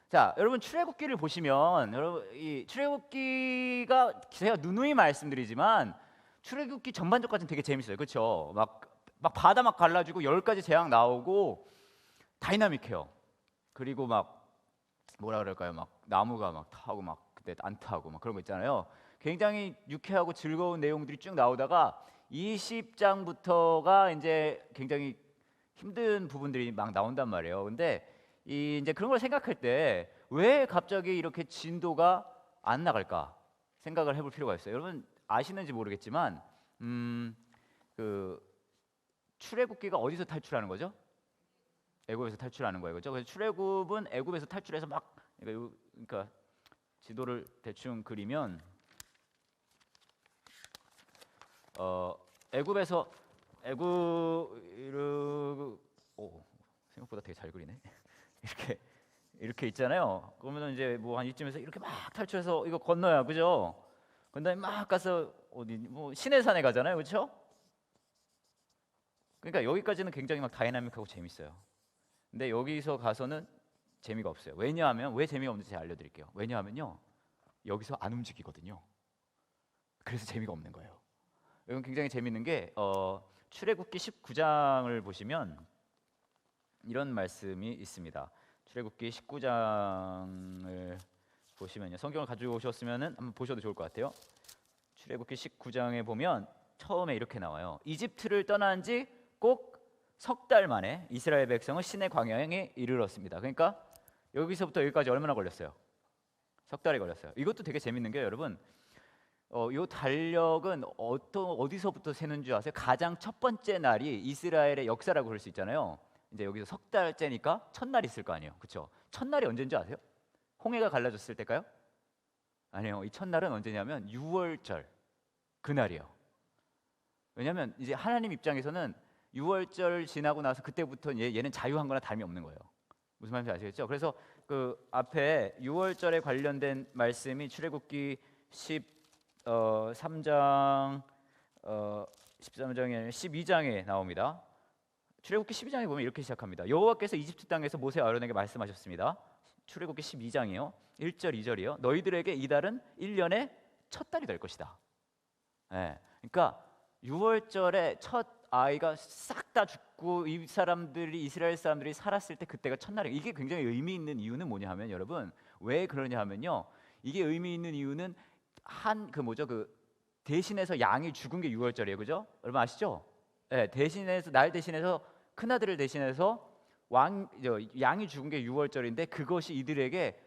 자, 여러분 출애굽기를 보시면 여러분 이 출애굽기가 제가 누누이 말씀드리지만 출애굽기 전반적까지는 되게 재밌어요. 그렇죠? 막 바다 막 갈라지고 10가지 재앙 나오고 다이나믹해요. 그리고 막 뭐라 그럴까요? 막 나무가 막 타고 막 그때 안 타고 막 그런 거 있잖아요. 굉장히 유쾌하고 즐거운 내용들이 쭉 나오다가 20장부터가 이제 굉장히 힘든 부분들이 막 나온단 말이에요. 근데 이제 그런 걸 생각할 때 왜 갑자기 이렇게 진도가 안 나갈까 생각을 해볼 필요가 있어요. 여러분 아시는지 모르겠지만 그 출애굽기가 어디서 탈출하는 거죠? 애굽에서 탈출하는 거예요, 그렇죠? 그래서 출애굽은 애굽에서 탈출해서 막 그러니까 지도를 대충 그리면 애굽에서 생각보다 되게 잘 그리네. 이렇게 있잖아요. 그러면 이제 뭐 한 이쯤에서 이렇게 막 탈출해서 이거 건너야, 그죠? 건너면 막 가서 어디 뭐 시내산에 가잖아요, 그렇죠? 그러니까 여기까지는 굉장히 막 다이나믹하고 재밌어요. 근데 여기서 가서는 재미가 없어요. 왜냐하면 왜 재미가 없는지 제가 알려드릴게요. 왜냐하면요, 여기서 안 움직이거든요. 그래서 재미가 없는 거예요. 이건 굉장히 재밌는 게 출애굽기 19장을 보시면 이런 말씀이 있습니다. 출애굽기 19장을 보시면요, 성경을 가지고 오셨으면은 한번 보셔도 좋을 것 같아요. 출애굽기 19장에 보면 처음에 이렇게 나와요. 이집트를 떠난 지 꼭 석 달 만에 이스라엘 백성은 시내 광야에 이르렀습니다. 그러니까 여기서부터 여기까지 얼마나 걸렸어요? 석 달이 걸렸어요. 이것도 되게 재밌는 게 여러분, 이 달력은 어디서부터 세는 줄 아세요? 가장 첫 번째 날이 이스라엘의 역사라고 할 수 있잖아요. 이제 여기서 석 달째니까 첫날이 있을 거 아니에요, 그렇죠? 첫날이 언제인지 아세요? 홍해가 갈라졌을 때일까요? 아니요, 이 첫날은 언제냐면 6월절 그날이에요. 왜냐하면 이제 하나님 입장에서는 6월절 지나고 나서 그때부터 얘는 자유한 거나 다름이 없는 거예요. 무슨 말인지 아시겠죠? 그래서 그 앞에 6월절에 관련된 말씀이 출애굽기 13장 13장이 아니라 12장에 나옵니다. 출애굽기 12장에 보면 이렇게 시작합니다. 여호와께서 이집트 땅에서 모세와 아론에게 말씀하셨습니다. 출애굽기 12장이요 1절 2절이요. 너희들에게 이 달은 1년의 첫 달이 될 것이다. 네. 그러니까 6월절에 첫 아이가 싹 다 죽고 이스라엘 사람들이 살았을 때 그때가 첫날이에요. 이게 굉장히 의미 있는 이유는 뭐냐 하면, 여러분 왜 그러냐 하면요, 이게 의미 있는 이유는 대신해서 양이 죽은 게 6월절이에요, 그죠? 여러분 아시죠? 네, 대신해서 큰아들을 대신해서 양이 죽은 게 6월절인데 그것이 이들에게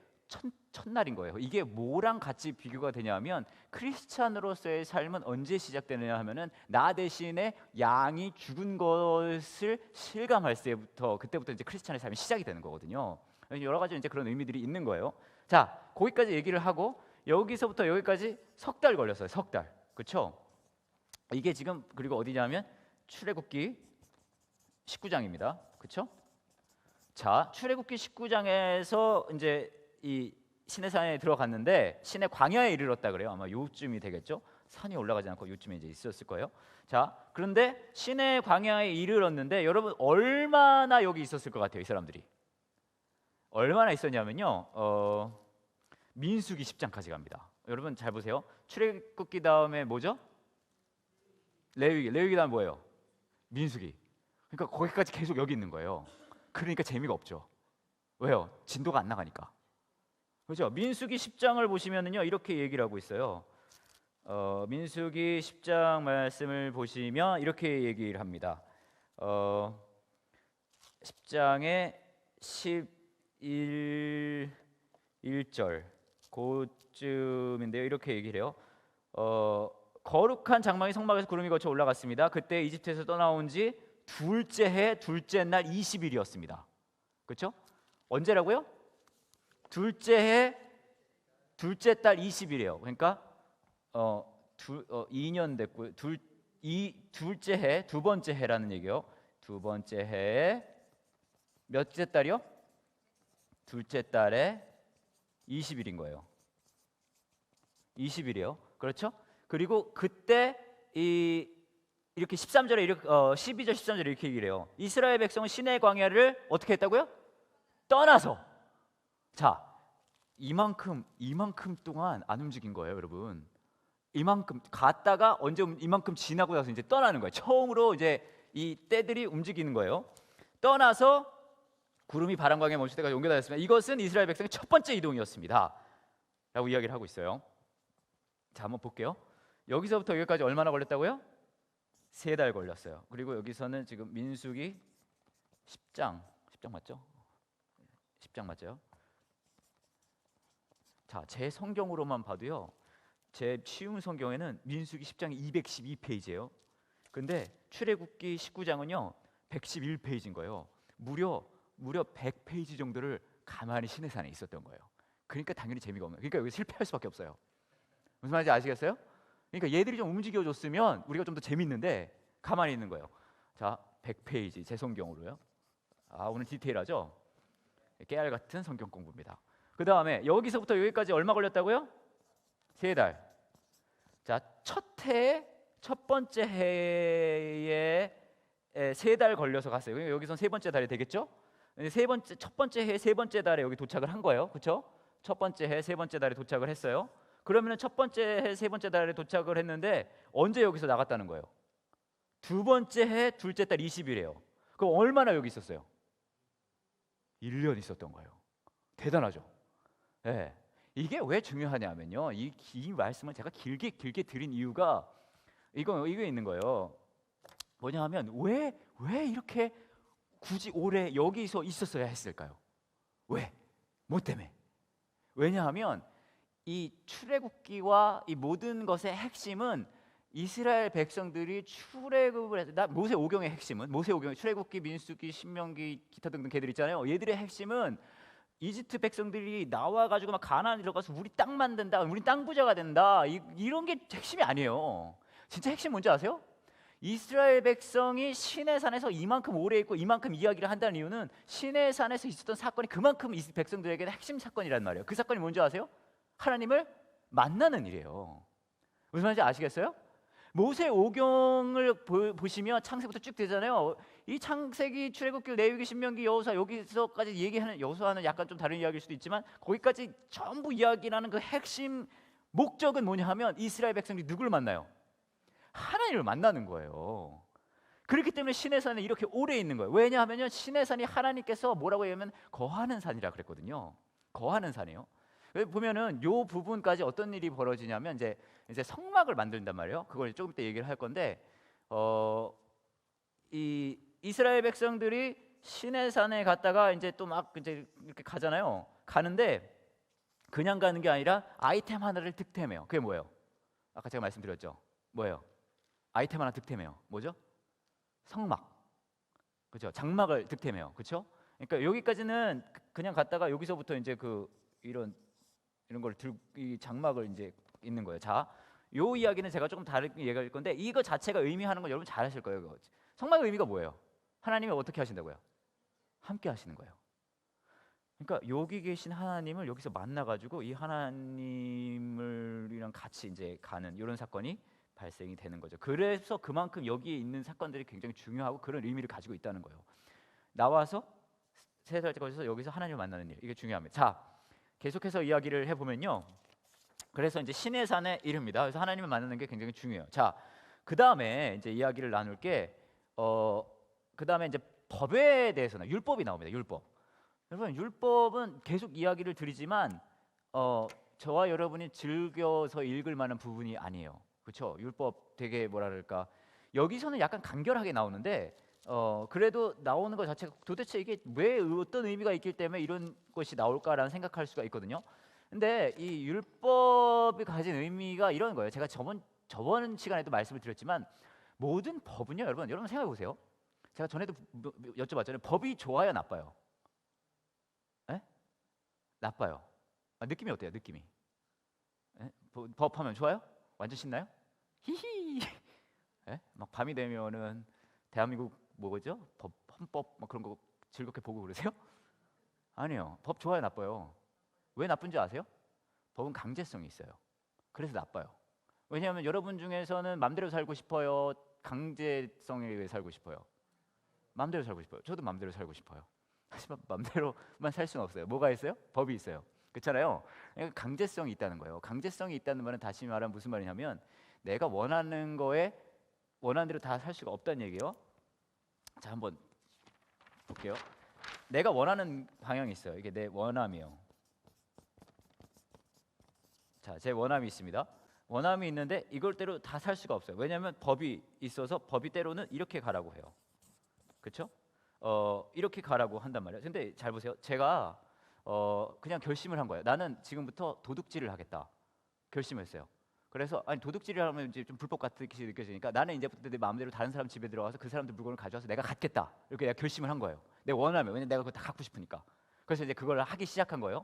첫날인 거예요. 이게 뭐랑 같이 비교가 되냐면, 크리스찬으로서의 삶은 언제 시작되느냐 하면은 나 대신에 양이 죽은 것을 실감할 때부터, 그때부터 이제 크리스찬의 삶이 시작이 되는 거거든요. 여러 가지 이제 그런 의미들이 있는 거예요. 자, 거기까지 얘기를 하고 여기서부터 여기까지 석 달 걸렸어요. 석 달, 그렇죠? 이게 지금 그리고 어디냐면 출애굽기 19장입니다. 그렇죠? 자, 출애굽기 19장에서 이제 이 시내산에 들어갔는데 시내 광야에 이르렀다 그래요. 아마 요쯤이 되겠죠. 산이 올라가지 않고 요쯤에 이제 있었을 거예요. 자, 그런데 시내 광야에 이르렀는데 여러분 얼마나 여기 있었을 것 같아요, 이 사람들이? 얼마나 있었냐면요, 민수기 10장까지 갑니다. 여러분 잘 보세요. 출애굽기 다음에 뭐죠? 레위기 다음 뭐예요? 민수기. 그러니까 거기까지 계속 여기 있는 거예요. 그러니까 재미가 없죠. 왜요? 진도가 안 나가니까. 그렇죠? 민수기 10장을 보시면은요, 이렇게 얘기를 하고 있어요. 민수기 10장 말씀을 보시면 이렇게 얘기를 합니다. 10장에 11절 그쯤인데요. 이렇게 얘기를 해요. 거룩한 장막이 성막에서 구름이 거쳐 올라갔습니다. 그때 이집트에서 떠나온 지 둘째 해 둘째 날 20일이었습니다. 그렇죠? 언제라고요? 둘째 해 둘째 달 20일이에요. 그러니까 2년 됐고요. 둘째 해 두 번째 해라는 얘기요. 두 번째 해에 몇째 달이요? 둘째 달에 20일인 거예요. 20일이에요. 그렇죠? 그리고 그때 이렇게 13절에 12절 13절에 이렇게 얘기를 해요. 이스라엘 백성은 시내 광야를 어떻게 했다고요? 떠나서. 자, 이만큼 동안 안 움직인 거예요, 여러분. 이만큼 갔다가 언제 이만큼 지나고 나서 이제 떠나는 거예요. 처음으로 이제 이 떼들이 움직이는 거예요. 떠나서 구름이 바람과 강에 멈출 때까지 옮겨다녔습니다. 이것은 이스라엘 백성의 첫 번째 이동이었습니다 라고 이야기를 하고 있어요. 자, 한번 볼게요. 여기서부터 여기까지 얼마나 걸렸다고요? 3달 걸렸어요. 그리고 여기서는 지금 민수기 10장 맞죠? 10장 맞죠? 자, 제 성경으로만 봐도요, 제 쉬운 성경에는 민수기 10장이 212페이지예요. 근데 출애굽기 19장은요 111페이지인 거예요. 무려 100페이지 정도를 가만히 시내산에 있었던 거예요. 그러니까 당연히 재미가 없는. 그러니까 여기 실패할 수밖에 없어요. 무슨 말인지 아시겠어요? 그러니까 얘들이 좀 움직여줬으면 우리가 좀 더 재밌는데 가만히 있는 거예요. 자, 100페이지 제 성경으로요. 오늘 디테일하죠? 깨알 같은 성경 공부입니다. 그 다음에 여기서부터 여기까지 얼마 걸렸다고요? 3달. 자, 첫 번째 해에 3달 걸려서 갔어요. 그러니까 여기선 3번째 달이 되겠죠? 첫 번째 해 3번째 달에 여기 도착을 한 거예요. 그렇죠? 첫 번째 해 3번째 달에 도착을 했어요. 그러면은 첫 번째 해 3번째 달에 도착을 했는데 언제 여기서 나갔다는 거예요? 두 번째 해 둘째 달 20일이에요. 그럼 얼마나 여기 있었어요? 1년 있었던 거예요. 대단하죠? 네. 이게 왜 중요하냐면요, 이 말씀을 제가 길게 드린 이유가 이거 있는 거예요. 뭐냐 하면 왜 이렇게 굳이 오래 여기서 있었어야 했을까요? 왜? 뭐 때문에? 왜냐하면 이 출애굽기와 이 모든 것의 핵심은 이스라엘 백성들이 출애굽을 해서, 모세오경의 핵심은 모세오경, 출애굽기, 민수기, 신명기, 기타 등등 걔들 있잖아요. 얘들의 핵심은 이집트 백성들이 나와가지고 막 가나안 들어가서 우리 땅 만든다, 우리 땅 부자가 된다, 이런 게 핵심이 아니에요. 진짜 핵심 뭔지 아세요? 이스라엘 백성이 시내산에서 이만큼 오래 있고 이만큼 이야기를 한다는 이유는 시내산에서 있었던 사건이 그만큼 이 백성들에게는 핵심 사건이란 말이에요. 그 사건이 뭔지 아세요? 하나님을 만나는 일이에요. 무슨 말인지 아시겠어요? 모세오경을 보시면 창세부터 쭉 되잖아요. 이 창세기, 출애굽기, 레위기, 신명기, 여호수아, 여기서까지 얘기하는, 여호수아는 약간 좀 다른 이야기일 수도 있지만 거기까지 전부 이야기하는 그 핵심 목적은 뭐냐 하면 이스라엘 백성들이 누구를 만나요? 하나님을 만나는 거예요. 그렇기 때문에 시내산에 이렇게 오래 있는 거예요. 왜냐하면 시내산이 하나님께서 뭐라고 하면 거하는 산이라 그랬거든요. 거하는 산이에요. 보면은 요 부분까지 어떤 일이 벌어지냐면 이제 성막을 만든단 말이에요. 그걸 조금 이따 얘기를 할 건데, 이 이스라엘 백성들이 시내산에 갔다가 이제 또 막 이제 이렇게 가잖아요. 가는데 그냥 가는 게 아니라 아이템 하나를 득템해요. 그게 뭐예요? 아까 제가 말씀드렸죠. 뭐예요? 아이템 하나 득템해요. 뭐죠? 성막. 그렇죠? 장막을 득템해요. 그렇죠? 그러니까 여기까지는 그냥 갔다가 여기서부터 이제 이런 걸 들고 이 장막을 이제 있는 거예요. 자, 요 이야기는 제가 조금 다르게 얘기할 건데 이거 자체가 의미하는 건 여러분 잘 아실 거예요. 그거. 성막의 의미가 뭐예요? 하나님이 어떻게 하신다고요? 함께 하시는 거예요. 그러니까 여기 계신 하나님을 여기서 만나가지고 이 하나님을이랑 같이 이제 가는 이런 사건이 발생이 되는 거죠. 그래서 그만큼 여기에 있는 사건들이 굉장히 중요하고 그런 의미를 가지고 있다는 거예요. 나와서 3달째 걸려서 여기서 하나님을 만나는 일, 이게 중요합니다. 자, 계속해서 이야기를 해보면요. 그래서 이제 시내산에 이릅니다. 그래서 하나님을 만나는 게 굉장히 중요해요. 자, 그 다음에 이제 이야기를 나눌 게 그 다음에 이제 법에 대해서는 율법이 나옵니다. 율법. 여러분, 율법은 계속 이야기를 드리지만 저와 여러분이 즐겨서 읽을 만한 부분이 아니에요. 그렇죠? 율법 되게 뭐라 그럴까, 여기서는 약간 간결하게 나오는데 그래도 나오는 것 자체가 도대체 이게 왜 어떤 의미가 있기 때문에 이런 것이 나올까라는 생각할 수가 있거든요. 근데 이 율법이 가진 의미가 이런 거예요. 제가 저번 시간에도 말씀을 드렸지만 모든 법은요, 여러분 생각해 보세요. 제가 전에도 여쭤봤잖아요. 법이 좋아요, 나빠요? 에? 나빠요. 느낌이 어때요? 느낌이? 법하면 좋아요? 완전 신나요? 히히. 막 밤이 되면은 대한민국 뭐죠? 헌법 막 그런 거 즐겁게 보고 그러세요? 아니요. 법 좋아요, 나빠요? 왜 나쁜지 아세요? 법은 강제성이 있어요. 그래서 나빠요. 왜냐하면 여러분 중에서는 맘대로 살고 싶어요? 강제성에 의해 살고 싶어요? 맘대로 살고 싶어요. 저도 맘대로 살고 싶어요. 하지만 맘대로만 살 수는 없어요. 뭐가 있어요? 법이 있어요. 그렇잖아요. 그러니까 강제성이 있다는 거예요. 강제성이 있다는 말은 다시 말하면 무슨 말이냐면 내가 원하는 거에 원하는 대로 다 살 수가 없다는 얘기예요. 자, 한번 볼게요. 내가 원하는 방향이 있어요. 이게 내 원함이에요. 자, 제 원함이 있습니다. 원함이 있는데 이걸 대로 다 살 수가 없어요. 왜냐하면 법이 있어서 법이 때로는 이렇게 가라고 해요. 그렇죠? 이렇게 가라고 한단 말이에요. 근데 잘 보세요. 제가 그냥 결심을 한 거예요. 나는 지금부터 도둑질을 하겠다. 결심했어요. 그래서 아니 도둑질을 하면 이제 좀 불법 같이 느껴지니까 나는 이제부터 내 마음대로 다른 사람 집에 들어가서 그 사람들 물건을 가져와서 내가 갖겠다. 이렇게 내가 결심을 한 거예요. 내 원하면 왜냐면 내가 그거 다 갖고 싶으니까. 그래서 이제 그걸 하기 시작한 거예요.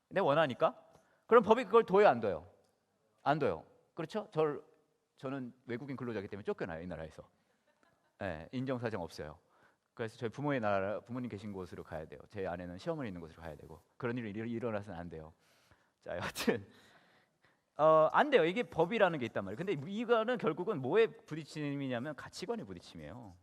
내 원하니까. 그럼 법이 그걸 둬요, 안 둬요? 안 둬요. 그렇죠? 저는 외국인 근로자이기 때문에 쫓겨나요, 이 나라에서. 네, 인정사정 없어요. 그래서 저희 부모의 나라, 부모님 계신 곳으로 가야 돼요. 제 아내는 시어머니 있는 곳으로 가야 되고 그런 일이 일어나서는 안 돼요. 자, 여하튼 안 돼요. 이게 법이라는 게 있단 말이에요. 근데 이거는 결국은 뭐에 부딪힘이냐면 가치관의 부딪힘이에요.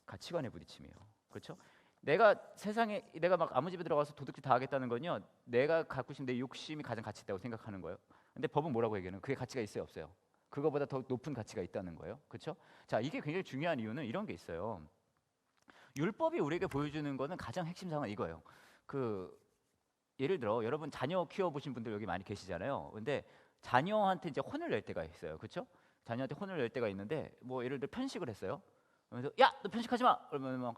가치관의 부딪힘이에요. 그렇죠? 내가 세상에 내가 막 아무 집에 들어가서 도둑질 다 하겠다는 건요. 내가 갖고 싶은 내 욕심이 가장 가치 있다고 생각하는 거예요. 근데 법은 뭐라고 얘기하는? 그게 가치가 있어요, 없어요? 그거보다 더 높은 가치가 있다는 거예요. 그렇죠? 자, 이게 굉장히 중요한 이유는 이런 게 있어요. 율법이 우리에게 보여주는 거는 가장 핵심 상황은 이거예요. 예를 들어 여러분 자녀 키워보신 분들 여기 많이 계시잖아요. 근데 자녀한테 이제 혼을 낼 때가 있어요. 그렇죠? 자녀한테 혼을 낼 때가 있는데 뭐 예를 들어 편식을 했어요. 그래서 야, 너 편식하지 마. 그러면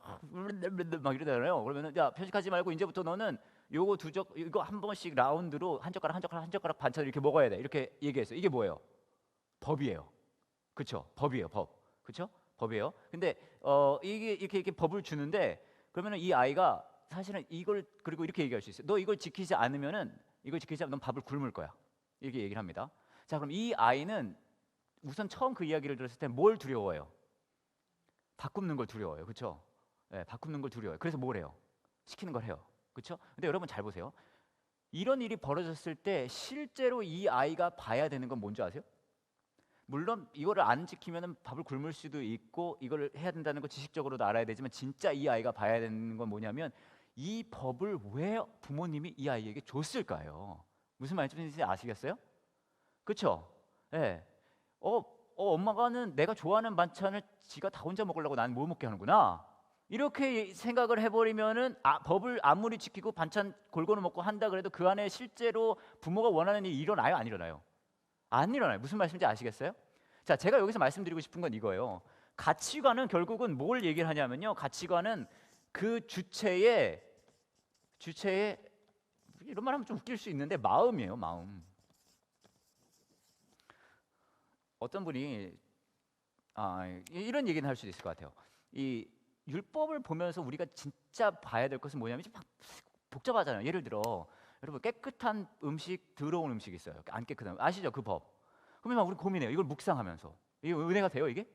막 이러잖아요. 그러면은 야, 편식하지 말고 이제부터 너는 요거 이거 한 번씩 라운드로 한 젓가락 한 젓가락 한 젓가락 반찬을 이렇게 먹어야 돼. 이렇게 얘기했어요. 이게 뭐예요? 법이에요. 그렇죠? 법이에요, 법. 그렇죠? 법이에요. 근데 이게 이렇게 법을 주는데 그러면은 이 아이가 사실은 이걸 그리고 이렇게 얘기할 수 있어요. 너 이걸 지키지 않으면은 이걸 지키지 않으면 넌 밥을 굶을 거야. 이렇게 얘기를 합니다. 자, 그럼 이 아이는 우선 처음 그 이야기를 들었을 때 뭘 두려워해요? 밥 굶는 걸 두려워해요. 그렇죠? 네, 밥 굶는 걸 두려워해요. 그래서 뭘 해요? 시키는 걸 해요. 그렇죠? 근데 여러분 잘 보세요. 이런 일이 벌어졌을 때 실제로 이 아이가 봐야 되는 건 뭔지 아세요? 물론 이거를 안 지키면은 밥을 굶을 수도 있고 이걸 해야 된다는 거 지식적으로도 알아야 되지만 진짜 이 아이가 봐야 되는 건 뭐냐면 이 법을 왜 부모님이 이 아이에게 줬을까요? 무슨 말씀인지 아시겠어요? 그렇죠? 예. 엄마가는 내가 좋아하는 반찬을 지가 다 혼자 먹으려고 난 뭐 먹게 하는구나. 이렇게 생각을 해버리면은 법을 아무리 지키고 반찬 골고루 먹고 한다 그래도 그 안에 실제로 부모가 원하는 일이 일어나요, 안 일어나요? 안 일어나요. 무슨 말씀인지 아시겠어요? 자, 제가 여기서 말씀드리고 싶은 건 이거예요. 가치관은 결국은 뭘 얘기를 하냐면요. 가치관은 그 주체의 이런 말 하면 좀 웃길 수 있는데 마음이에요, 마음. 어떤 분이 이런 얘기는 할 수도 있을 것 같아요. 이 율법을 보면서 우리가 진짜 봐야 될 것은 뭐냐면 막 복잡하잖아요. 예를 들어 여러분 깨끗한 음식, 더러운 음식이 있어요. 안 깨끗한 아시죠? 그 법. 그러면 막 우리 고민해요. 이걸 묵상하면서 이게 은혜가 돼요? 이게?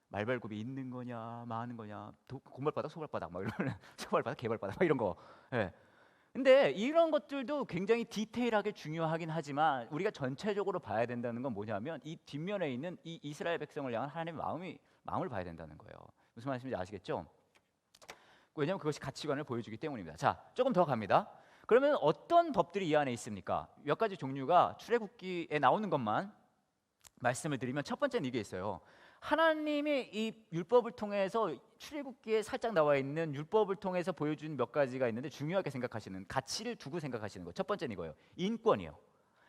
말발굽이 있는 거냐, 많은 거냐, 공발바닥, 소발바닥, 막 이런 소발바닥, 개발바닥, 막 이런 거. 예. 근데 이런 것들도 굉장히 디테일하게 중요하긴 하지만 우리가 전체적으로 봐야 된다는 건 뭐냐면 이 뒷면에 있는 이 이스라엘 백성을 향한 하나님의 마음을 봐야 된다는 거예요. 무슨 말씀인지 아시겠죠? 왜냐하면 그것이 가치관을 보여주기 때문입니다. 자, 조금 더 갑니다. 그러면 어떤 법들이 이 안에 있습니까? 몇 가지 종류가 출애굽기에 나오는 것만 말씀을 드리면 첫 번째는 이게 있어요. 하나님이 이 율법을 통해서 출애굽기에 살짝 나와 있는 율법을 통해서 보여준 몇 가지가 있는데 중요하게 생각하시는 가치를 두고 생각하시는 거. 첫 번째는 이거예요. 인권이요.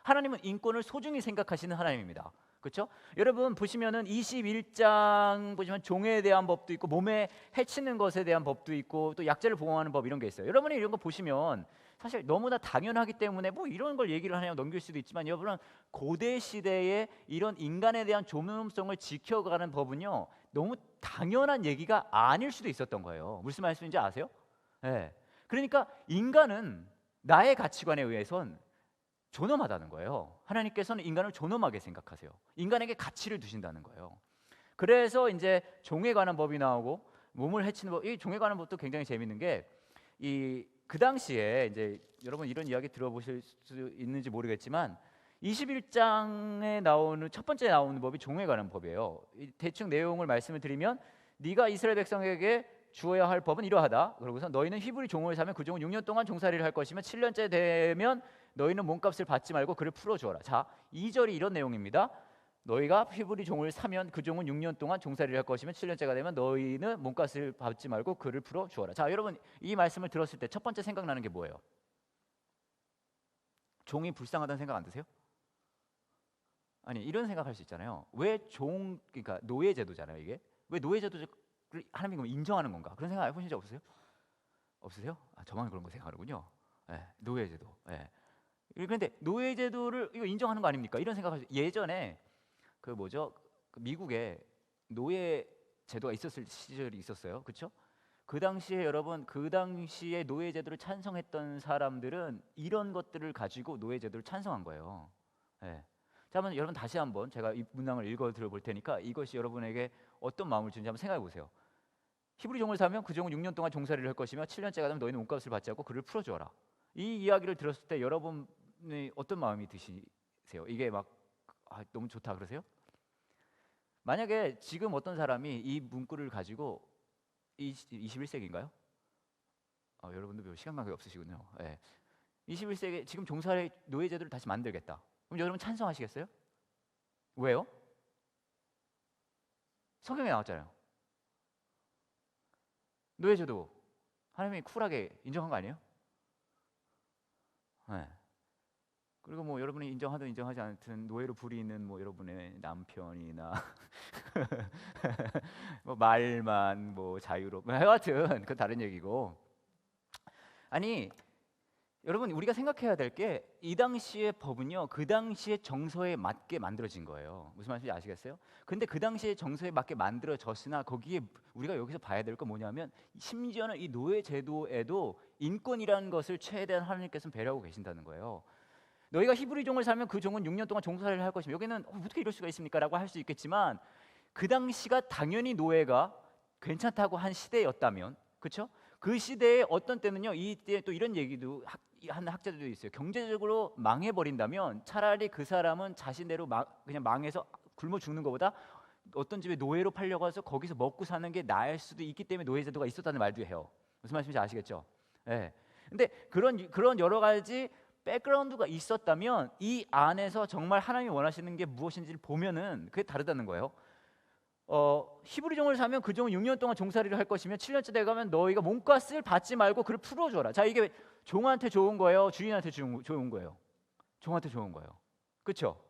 하나님은 인권을 소중히 생각하시는 하나님입니다. 그렇죠? 여러분 보시면은 21장 보시면 종에 대한 법도 있고 몸에 해치는 것에 대한 법도 있고 또 약자를 보호하는 법 이런 게 있어요. 여러분이 이런 거 보시면 사실 너무나 당연하기 때문에 뭐 이런 걸 얘기를 하냐고 넘길 수도 있지만 여러분은 고대 시대에 이런 인간에 대한 존엄성을 지켜가는 법은요 너무 당연한 얘기가 아닐 수도 있었던 거예요. 무슨 말씀인지 아세요? 네. 그러니까 인간은 나의 가치관에 의해선 존엄하다는 거예요. 하나님께서는 인간을 존엄하게 생각하세요. 인간에게 가치를 두신다는 거예요. 그래서 이제 종에 관한 법이 나오고 몸을 해치는 법, 이 종에 관한 법도 굉장히 재밌는 게 그 당시에 이제 여러분 이런 이야기 들어보실 수 있는지 모르겠지만 21장에 나오는 첫 번째 나오는 법이 종에 관한 법이에요. 대충 내용을 말씀을 드리면 네가 이스라엘 백성에게 주어야 할 법은 이러하다. 그러고서 너희는 히브리 종을 사면 그 종은 6년 동안 종살이를 할 것이며 7년째 되면 너희는 몸값을 받지 말고 그를 풀어주어라. 자, 2절이 이런 내용입니다. 너희가 히브리 종을 사면 그 종은 6년 동안 종살이를 할 것이며 7년째가 되면 너희는 몸값을 받지 말고 그를 풀어주어라. 자, 여러분 이 말씀을 들었을 때 첫 번째 생각나는 게 뭐예요? 종이 불쌍하다는 생각 안 드세요? 아니, 이런 생각할 수 있잖아요. 왜 그러니까 노예 제도잖아요, 이게. 왜 노예 제도를 하나님이 인정하는 건가? 그런 생각 해보신 적 없으세요? 없으세요? 아, 저만 그런 거 생각하는군요. 노예 제도. 그런데 노예 제도를 이거 인정하는 거 아닙니까? 이런 생각을 예전에 그 미국에 노예 제도가 있었을 시절이 있었어요. 그렇죠? 그 당시에 여러분, 그 당시에 노예 제도를 찬성했던 사람들은 이런 것들을 가지고 노예 제도를 찬성한 거예요. 자, 한번 여러분 다시 한번 제가 이 문장을 읽어 들어볼 테니까 이것이 여러분에게 어떤 마음을 주는지 한번 생각해 보세요. 히브리 종을 사면 그 종은 6년 동안 종살이를 할 것이며 7년째가 되면 너희는 몸값을 받지 않고 그를 풀어주어라. 이 이야기를 들었을 때 여러분이 어떤 마음이 드시세요? 이게 막 너무 좋다 그러세요? 만약에 지금 어떤 사람이 이 문구를 가지고 21세기인가요? 여러분들 별로 시간 관계 없으시군요. 21세기 지금 종살이 노예 제도를 다시 만들겠다. 그럼 여러분 찬성하시겠어요? 왜요? 성경에 나왔잖아요. 노예 제도 하나님이 쿨하게 인정한 거 아니에요? 그리고 뭐 여러분이 인정하든 인정하지 않든 노예로 부리는 뭐 여러분의 남편이나 뭐 말만 뭐 자유로 하여튼 그건 다른 얘기고. 아니 여러분, 우리가 생각해야 될 게 이 당시의 법은요, 그 당시의 정서에 맞게 만들어진 거예요. 무슨 말인지 아시겠어요? 근데 그 당시의 정서에 맞게 만들어졌으나 거기에 우리가 여기서 봐야 될 건 뭐냐면 심지어는 이 노예 제도에도 인권이라는 것을 최대한 하나님께서는 배려하고 계신다는 거예요. 너희가 히브리 종을 사면 그 종은 6년 동안 종살이를 할 것이며, 여기는 어떻게 이럴 수가 있습니까? 라고 할 수 있겠지만 그 당시가 당연히 노예가 괜찮다고 한 시대였다면, 그렇죠? 그 시대에 어떤 때는요, 이때 또 이런 얘기도 하는 학자들도 있어요. 경제적으로 망해버린다면 차라리 그 사람은 자신대로 그냥 망해서 굶어 죽는 것보다 어떤 집에 노예로 팔려가서 거기서 먹고 사는 게 나을 수도 있기 때문에 노예 제도가 있었다는 말도 해요. 무슨 말씀인지 아시겠죠? 근데 그런 여러 가지 백그라운드가 있었다면 이 안에서 정말 하나님이 원하시는 게 무엇인지를 보면은 그게 다르다는 거예요. 히브리 종을 사면 그 종은 6년 동안 종살이를 할 것이며 7년째 돼가면 너희가 몸값을 받지 말고 그를 풀어줘라. 자, 이게 종한테 좋은 거예요? 주인한테 좋은 거예요? 종한테 좋은 거예요. 그렇죠?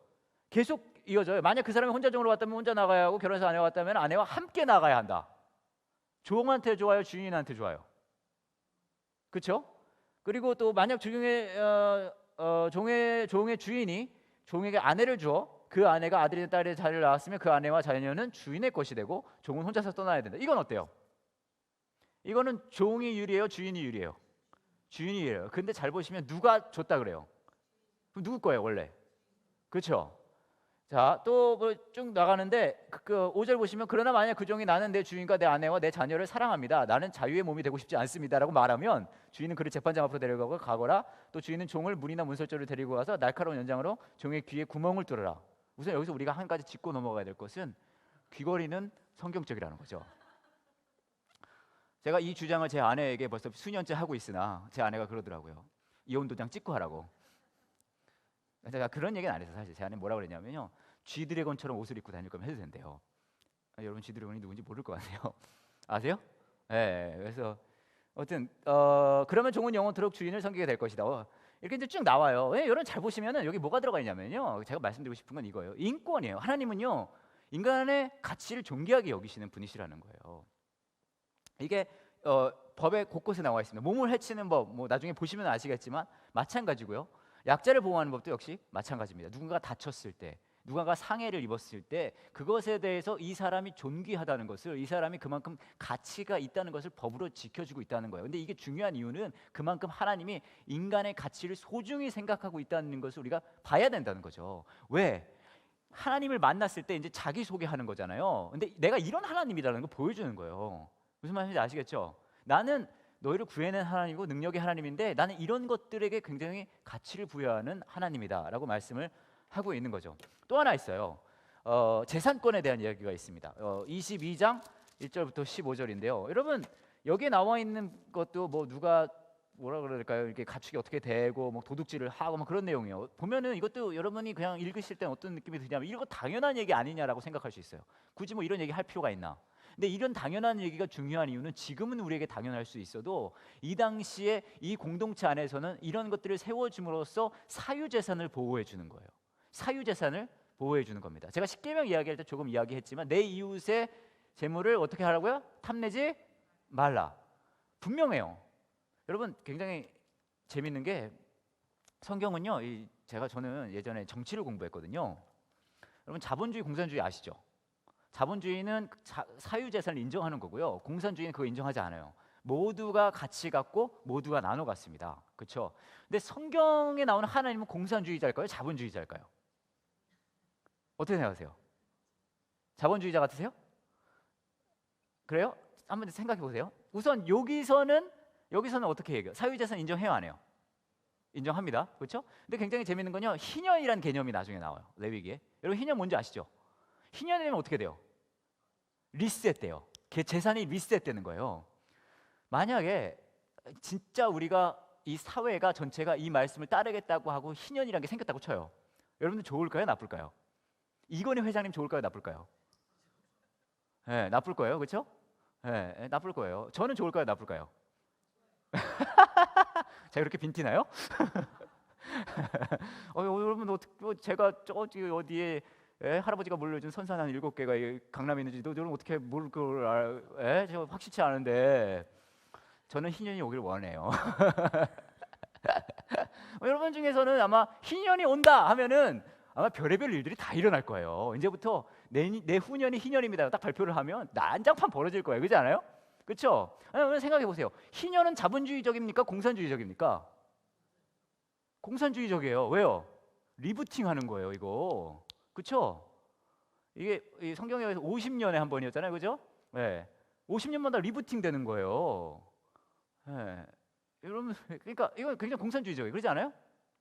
계속 이어져요. 만약 그 사람이 혼자 종으로 왔다면 혼자 나가야 하고, 결혼해서 아내가 왔다면 아내와 함께 나가야 한다. 종한테 좋아요? 주인한테 좋아요? 그렇죠? 그리고 또 만약 종의 주인이 종에게 아내를 주어 그 아내가 아들이나 딸의 자녀를 낳았으면 그 아내와 자녀는 주인의 것이 되고 종은 혼자서 떠나야 된다. 이건 어때요? 이거는 종이 유리해요? 주인이 유리해요? 주인이 유리해요. 근데 잘 보시면 누가 줬다 그래요? 그럼 누구 거예요 원래? 그렇죠? 자, 또 쭉 나가는데 그 5절 보시면 그러나 만약 그 종이 나는 내 주인과 내 아내와 내 자녀를 사랑합니다. 나는 자유의 몸이 되고 싶지 않습니다라고 말하면 주인은 그를 재판장 앞으로 데려가고 가거라. 또 주인은 종을 문이나 문설주를 데리고 가서 날카로운 연장으로 종의 귀에 구멍을 뚫어라. 우선 여기서 우리가 한 가지 짚고 넘어가야 될 것은 귀걸이는 성경적이라는 거죠. 제가 이 주장을 제 아내에게 벌써 수년째 하고 있으나 제 아내가 그러더라고요. 이혼 도장 찍고 하라고. 제가 그런 얘기는 안 해서 사실 제 아내 뭐라고 그랬냐면요, G드래곤처럼 옷을 입고 다닐 거면 해도 된대요. 여러분 G드래곤이 누군지 모를 것 같네요. 아세요? 그래서 어쨌든 그러면 종은 영원토록 주인을 섬기게 될 것이다. 이렇게 이제 쭉 나와요. 여러분 잘 보시면은 여기 뭐가 들어가 있냐면요, 제가 말씀드리고 싶은 건 이거예요. 인권이에요. 하나님은요 인간의 가치를 존귀하게 여기시는 분이시라는 거예요. 이게 법에 곳곳에 나와 있습니다. 몸을 해치는 법, 뭐 나중에 보시면 아시겠지만 마찬가지고요. 약자를 보호하는 법도 역시 마찬가지입니다. 누군가 다쳤을 때, 누군가 상해를 입었을 때 그것에 대해서 이 사람이 존귀하다는 것을, 이 사람이 그만큼 가치가 있다는 것을 법으로 지켜주고 있다는 거예요. 근데 이게 중요한 이유는 그만큼 하나님이 인간의 가치를 소중히 생각하고 있다는 것을 우리가 봐야 된다는 거죠. 왜? 하나님을 만났을 때 이제 자기 소개하는 거잖아요. 근데 내가 이런 하나님이라는 걸 보여주는 거예요. 무슨 말인지 아시겠죠? 나는 너희를 구해낸 하나님이고 능력의 하나님인데 나는 이런 것들에게 굉장히 가치를 부여하는 하나님이다 라고 말씀을 하고 있는 거죠. 또 하나 있어요. 재산권에 대한 이야기가 있습니다. 22장 1절부터 15절인데요. 여러분, 여기에 나와 있는 것도 뭐 누가 뭐라 그럴까요? 이렇게 가축이 어떻게 되고 뭐 도둑질을 하고 뭐 그런 내용이에요. 보면은 이것도 여러분이 그냥 읽으실 때 어떤 느낌이 드냐면 이거 당연한 얘기 아니냐라고 생각할 수 있어요. 굳이 뭐 이런 얘기 할 필요가 있나? 근데 이런 당연한 얘기가 중요한 이유는 지금은 우리에게 당연할 수 있어도 이 당시에 이 공동체 안에서는 이런 것들을 세워줌으로써 사유재산을 보호해 주는 거예요. 사유재산을 보호해 주는 겁니다. 제가 십계명 이야기할 때 조금 이야기했지만 내 이웃의 재물을 어떻게 하라고요? 탐내지 말라. 분명해요. 여러분 굉장히 재밌는 게 성경은요. 저는 예전에 정치를 공부했거든요. 여러분 자본주의, 공산주의 아시죠? 자본주의는 사유재산을 인정하는 거고요. 공산주의는 그거 인정하지 않아요. 모두가 같이 갖고 모두가 나눠 갖습니다. 그렇죠? 근데 성경에 나오는 하나님은 공산주의자일까요? 자본주의자일까요? 어떻게 생각하세요? 자본주의자 같으세요? 그래요? 한번 생각해 보세요. 우선 여기서는 어떻게 얘기해요? 사유재산 인정해요, 안 해요? 인정합니다. 그렇죠? 근데 굉장히 재밌는 건요. 희년이라는 개념이 나중에 나와요. 레위기에. 여러분 희년 뭔지 아시죠? 희년이 되면 어떻게 돼요? 리셋돼요. 재산이 리셋되는 거예요. 만약에 진짜 우리가 이 사회가 전체가 이 말씀을 따르겠다고 하고 희년이라는 게 생겼다고 쳐요. 여러분들 좋을까요? 나쁠까요? 이건희 회장님 좋을까요? 나쁠까요? 네, 나쁠 거예요. 그렇죠? 네, 나쁠 거예요. 저는 좋을까요? 나쁠까요? 제가 그렇게 빈티나요? 여러분 제가 저기 어디에 할아버지가 물려준 선산 한 7개가 강남에 있는지 여러분 어떻게 모를 걸 제가 확실치 않은데 저는 희년이 오길 원해요. 여러분 중에서는 아마 희년이 온다 하면은 아마 별의별 일들이 다 일어날 거예요. 이제부터 내후년이 희년입니다. 딱 발표를 하면 난장판 벌어질 거예요. 그렇지 않아요? 그렇죠? 여러분 생각해 보세요. 희년은 자본주의적입니까? 공산주의적입니까? 공산주의적이에요. 왜요? 리부팅 하는 거예요, 이거. 그렇죠? 이게 성경에 50년에 한 번이었잖아요. 그죠? 네. 50년마다 리부팅 되는 거예요. 네. 여러분 그러니까 이건 굉장히 공산주의적이에요. 그러지 않아요?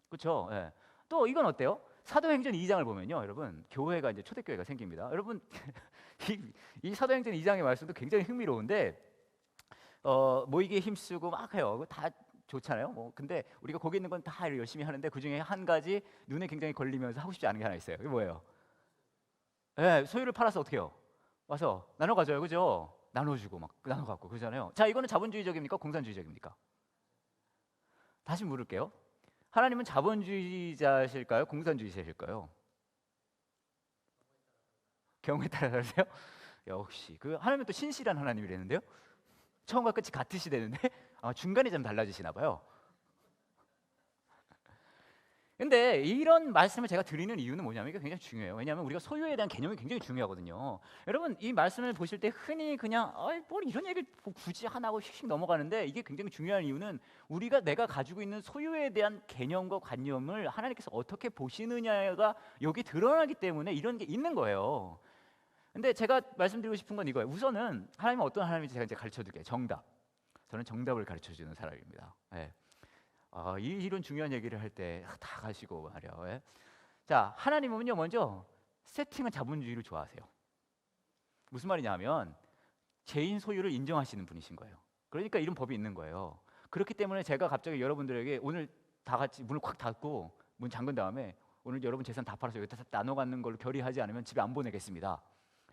그렇죠? 네. 또 이건 어때요? 사도행전 2장을 보면요. 여러분 교회가 이제 초대교회가 생깁니다. 여러분 이 사도행전 2장의 말씀도 굉장히 흥미로운데 모이기에 힘쓰고 막 해요. 다 좋잖아요. 뭐 근데 우리가 거기 있는 건 다 열심히 하는데 그 중에 한 가지 눈에 굉장히 걸리면서 하고 싶지 않은 게 하나 있어요. 그게 뭐예요? 네, 소유를 팔아서 어떻게 해요? 와서 나눠 가져요. 그죠? 나눠주고 막 나눠 갖고 그러잖아요. 자, 이거는 자본주의적입니까? 공산주의적입니까? 다시 물을게요. 하나님은 자본주의자실까요? 공산주의자실까요? 경우에 따라 다르세요? 역시 그 하나님은 또 신실한 하나님이라는데요. 처음과 끝이 같으시대는데 아마 중간에 좀 달라지시나 봐요. 근데 이런 말씀을 제가 드리는 이유는 뭐냐면 이게 굉장히 중요해요. 왜냐하면 우리가 소유에 대한 개념이 굉장히 중요하거든요. 여러분 이 말씀을 보실 때 흔히 그냥 뭘 이런 얘기를 굳이 하나고 휙휙 넘어가는데 이게 굉장히 중요한 이유는 내가 가지고 있는 소유에 대한 개념과 관념을 하나님께서 어떻게 보시느냐가 여기 드러나기 때문에 이런 게 있는 거예요. 근데 제가 말씀드리고 싶은 건 이거예요. 우선은 하나님은 어떤 하나님인지 제가 이제 가르쳐드릴게요. 정답. 저는 정답을 가르쳐주는 사람입니다. 네. 이런 중요한 얘기를 할 때 다 가시고 말이요. 예? 자, 하나님은요 먼저 세팅은 자본주의를 좋아하세요. 무슨 말이냐면 개인 소유를 인정하시는 분이신 거예요. 그러니까 이런 법이 있는 거예요. 그렇기 때문에 제가 갑자기 여러분들에게 오늘 다 같이 문을 콱 닫고 문 잠근 다음에 오늘 여러분 재산 다 팔아서 여기다 나눠 갖는 걸로 결의하지 않으면 집에 안 보내겠습니다.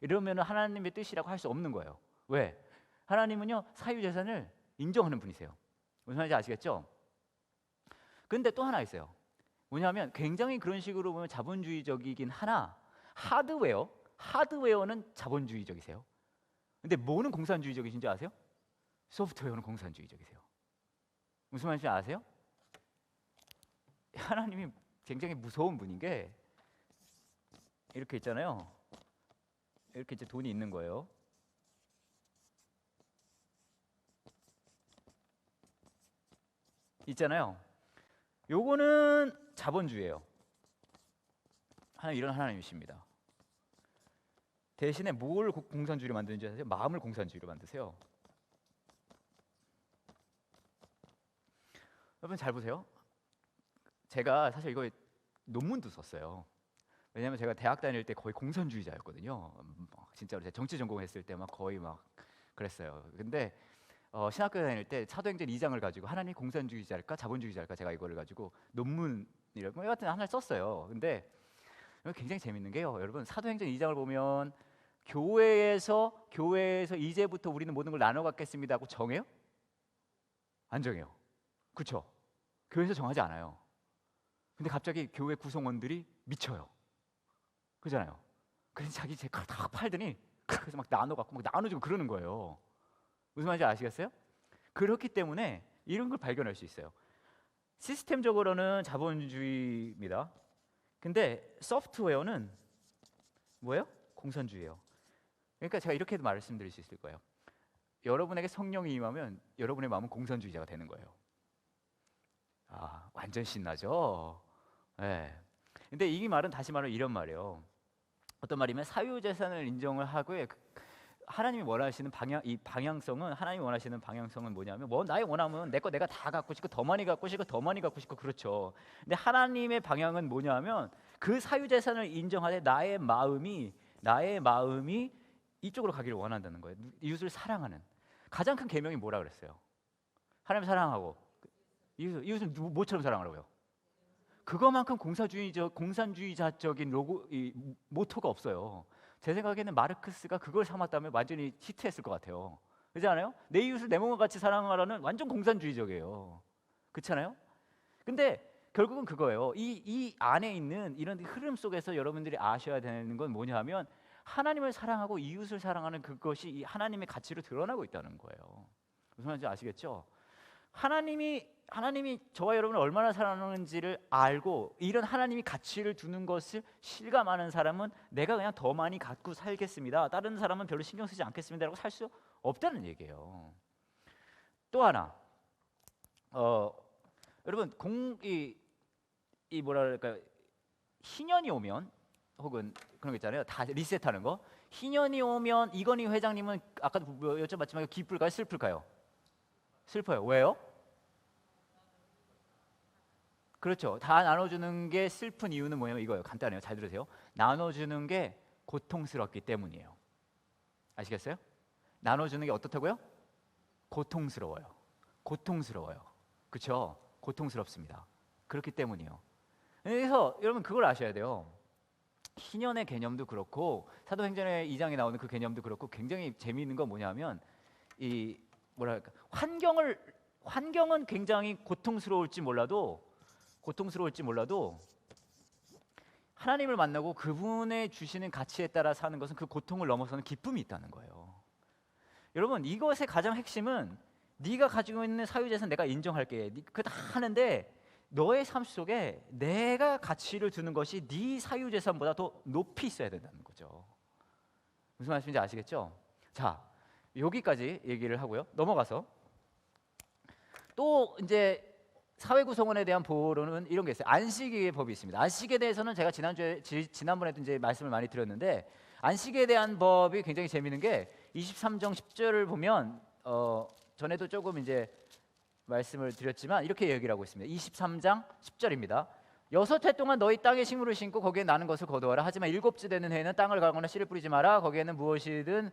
이러면 하나님의 뜻이라고 할 수 없는 거예요. 왜? 하나님은요 사유 재산을 인정하는 분이세요. 무슨 말인지 아시겠죠? 근데 또 하나 있어요. 뭐냐면 굉장히 그런 식으로 보면 자본주의적이긴 하나 하드웨어는 자본주의적이세요. 근데 뭐는 공산주의적이신지 아세요? 소프트웨어는 공산주의적이세요. 무슨 말인지 아세요? 하나님이 굉장히 무서운 분인 게 이렇게 있잖아요. 이렇게 이제 돈이 있는 거예요. 있잖아요. 요거는 자본주의예요. 하나님 이런 하나님이십니다. 대신에 뭘 공산주의로 만드는지 아세요? 마음을 공산주의로 만드세요. 여러분 잘 보세요. 제가 사실 이거 논문도 썼어요. 왜냐하면 제가 대학 다닐 때 거의 공산주의자였거든요. 진짜로 제가 정치 전공했을 때 막 거의 막 그랬어요. 근데 신학교 다닐 때 사도행전 2장을 가지고 하나님 공산주의자일까 자본주의자일까 제가 이거를 가지고 논문이라고 여하튼 하나를 썼어요. 근데 굉장히 재밌는 게요, 여러분 사도행전 2장을 보면 교회에서 이제부터 우리는 모든 걸 나눠 갖겠습니다 하고 정해요? 안 정해요. 그렇죠? 교회에서 정하지 않아요. 근데 갑자기 교회 구성원들이 미쳐요. 그잖아요. 그래서 자기 제 칼 다 팔더니 그래서 막 나눠 갖고 막 나눠주고 그러는 거예요. 무슨 말인지 아시겠어요? 그렇기 때문에 이런 걸 발견할 수 있어요. 시스템적으로는 자본주의입니다. 근데 소프트웨어는 뭐예요? 공산주의예요. 그러니까 제가 이렇게도 말씀드릴 수 있을 거예요. 여러분에게 성령이 임하면 여러분의 마음은 공산주의자가 되는 거예요. 아, 완전 신나죠? 네. 근데 이 말은 다시 말하면 이런 말이에요. 어떤 말이면 사유재산을 인정을 하고요. 하나님이 원하시는 하나님이 원하시는 방향성은 뭐냐면 나의 원함은 내 거 내가 다 갖고 싶고 더 많이 갖고 싶고 더 많이 갖고 싶고 그렇죠. 근데 하나님의 방향은 뭐냐면 그 사유재산을 인정하되 나의 마음이 이쪽으로 가기를 원한다는 거예요. 이웃을 사랑하는 가장 큰 계명이 뭐라 그랬어요? 하나님 사랑하고 이웃을 뭐처럼 사랑하라고요? 그거만큼 공산주의자적인 모토가 없어요. 제 생각에는 마르크스가 그걸 삼았다면 완전히 히트했을 것 같아요. 그렇지 않아요? 내 이웃을 내 몸과 같이 사랑하라는 완전 공산주의적이에요. 그렇잖아요? 근데 결국은 그거예요. 이 안에 있는 이런 흐름 속에서 여러분들이 아셔야 되는 건 뭐냐면 하나님을 사랑하고 이웃을 사랑하는 그것이 이 하나님의 가치로 드러나고 있다는 거예요. 무슨 말인지 아시겠죠? 하나님이 저와 여러분을 얼마나 사랑하는지를 알고 이런 하나님이 가치를 두는 것을 실감하는 사람은 내가 그냥 더 많이 갖고 살겠습니다, 다른 사람은 별로 신경 쓰지 않겠습니다라고 살 수 없다는 얘기예요. 또 하나, 여러분 뭐랄까, 희년이 오면 혹은 그런 거 있잖아요, 다 리셋하는 거. 희년이 오면 이건희 회장님은 아까도 여쭤봤지만 기쁠까요, 슬플까요? 슬퍼요. 왜요? 그렇죠. 다 나눠주는 게 슬픈 이유는 뭐냐면 이거예요. 간단해요. 잘 들으세요. 나눠주는 게 고통스럽기 때문이에요. 아시겠어요? 나눠주는 게 어떻다고요? 고통스러워요. 그렇죠? 고통스럽습니다. 그렇기 때문이에요. 그래서 여러분 그걸 아셔야 돼요. 희년의 개념도 그렇고 사도행전의 2장에 나오는 그 개념도 그렇고 굉장히 재미있는 건 뭐냐면 이 뭐랄까, 환경은 굉장히 고통스러울지 몰라도 하나님을 만나고 그분의 주시는 가치에 따라 사는 것은 그 고통을 넘어서는 기쁨이 있다는 거예요. 여러분 이것의 가장 핵심은 네가 가지고 있는 사유재산 내가 인정할게, 그거 다 하는데 너의 삶 속에 내가 가치를 두는 것이 네 사유재산보다 더 높이 있어야 된다는 거죠. 무슨 말씀인지 아시겠죠? 자, 여기까지 얘기를 하고요. 넘어가서 또 이제 사회 구성원에 대한 보호로는 이런 게 있어요. 안식일의 법이 있습니다. 안식에 대해서는 제가 지난번에도 이제 말씀을 많이 드렸는데 안식에 대한 법이 굉장히 재미있는 게 23장 10절을 보면 전에도 조금 이제 말씀을 드렸지만 이렇게 얘기를 하고 있습니다. 23장 10절입니다. 6해 동안 너희 땅에 식물을 심고 거기에 나는 것을 거두어라. 하지만 7째 되는 해에는 땅을 갈거나 씨를 뿌리지 마라. 거기에는 무엇이든